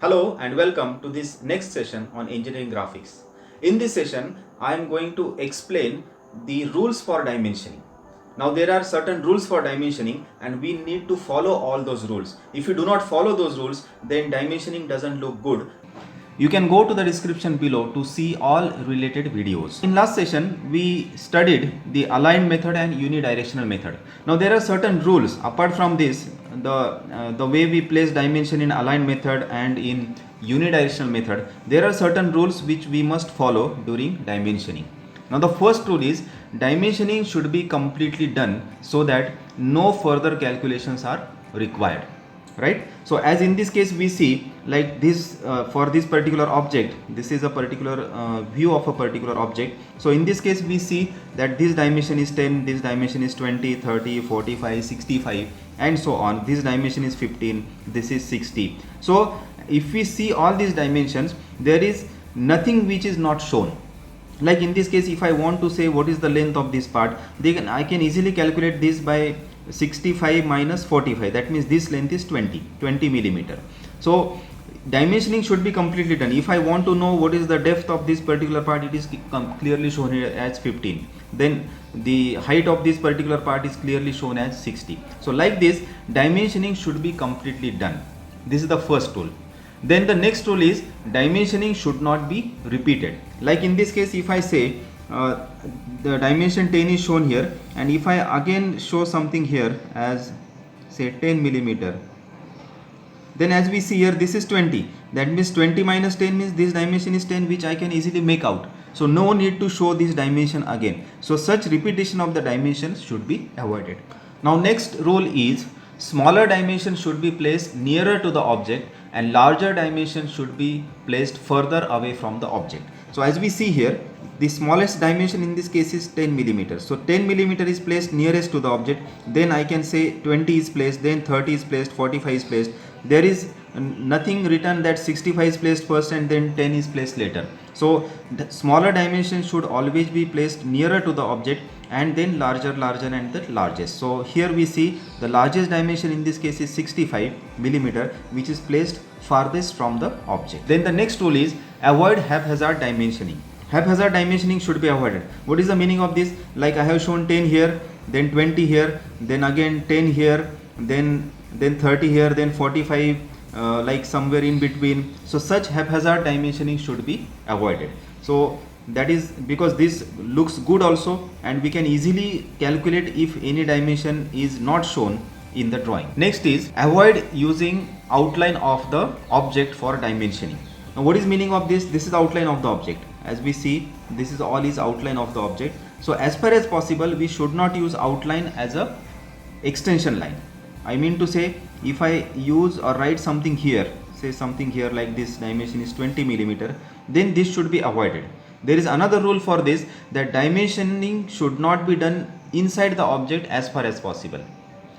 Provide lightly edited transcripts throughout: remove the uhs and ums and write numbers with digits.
Hello and welcome to this next session on engineering graphics. In this session, I am going to explain the rules for dimensioning. Now there are certain rules for dimensioning and we need to follow all those rules. If you do not follow those rules, then dimensioning doesn't look good. You can go to the description below to see all related videos. In last session, we studied the aligned method and unidirectional method. Now there are certain rules. Apart from this, the way we place dimension in aligned method and in unidirectional method, there are certain rules which we must follow during dimensioning. Now the first rule is dimensioning should be completely done so that no further calculations are required, right? So as in this case we see like this, for this particular object, this is a particular view of a particular object. So in this case we see that this dimension is 10, this dimension is 20, 30, 45, 65 and so on. This dimension is 15, this is 60. So if we see all these dimensions, there is nothing which is not shown. Like in this case, if I want to say what is the length of this part, I can easily calculate this by 65 minus 45. That means this length is 20 millimeter. So dimensioning should be completely done. If I want to know what is the depth of this particular part, it is clearly shown here as 15. Then the height of this particular part is clearly shown as 60. So like this, dimensioning should be completely done. This is the first rule. Then the next rule is dimensioning should not be repeated. Like in this case, if I say the dimension 10 is shown here, and if I again show something here as say 10 millimeter, then as we see here, this is 20. That means 20 minus 10 means this dimension is 10, which I can easily make out. So no need to show this dimension again. So such repetition of the dimensions should be avoided. Now next rule is smaller dimension should be placed nearer to the object and larger dimension should be placed further away from the object. So as we see here, the smallest dimension in this case is 10 millimeters. So 10 millimeter is placed nearest to the object. Then I can say 20 is placed, then 30 is placed, 45 is placed. There is nothing written that 65 is placed first and then 10 is placed later. So the smaller dimension should always be placed nearer to the object and then larger and the largest. So here we see the largest dimension in this case is 65 millimeter, which is placed farthest from the object. Then the next rule is avoid haphazard dimensioning. Haphazard dimensioning should be avoided. What is the meaning of this? Like I have shown 10 here, then 20 here, then again 10 here, then 30 here, then 45, like somewhere in between. So such haphazard dimensioning should be avoided. So that is because this looks good also, and we can easily calculate if any dimension is not shown in the drawing. Next is avoid using outline of the object for dimensioning. Now what is meaning of this? This is outline of the object. As we see, this is all is outline of the object. So as far as possible, we should not use outline as a extension line. I mean to say, if I use or write something here, say something here like this dimension is 20 millimeter, then this should be avoided. There is another rule for this, that dimensioning should not be done inside the object as far as possible.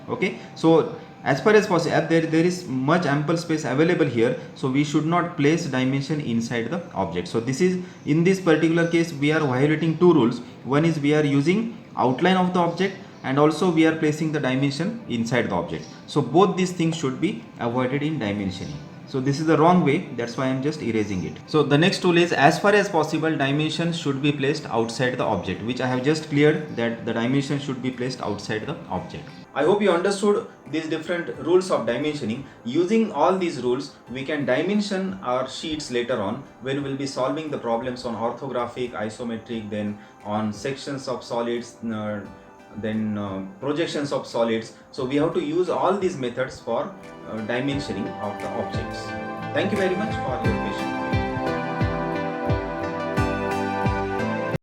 Okay, so as far as possible, there is much ample space available here, so we should not place dimension inside the object. So this is, in this particular case, we are violating two rules. One is we are using outline of the object, and also we are placing the dimension inside the object. So both these things should be avoided in dimensioning. So this is the wrong way, that's why I am just erasing it. So the next rule is, as far as possible, dimensions should be placed outside the object, which I have just cleared, that the dimension should be placed outside the object. I hope you understood these different rules of dimensioning. Using all these rules, we can dimension our sheets later on when we will be solving the problems on orthographic, isometric, then on sections of solids, then projections of solids. So we have to use all these methods for dimensioning of the objects. Thank you very much for your patience.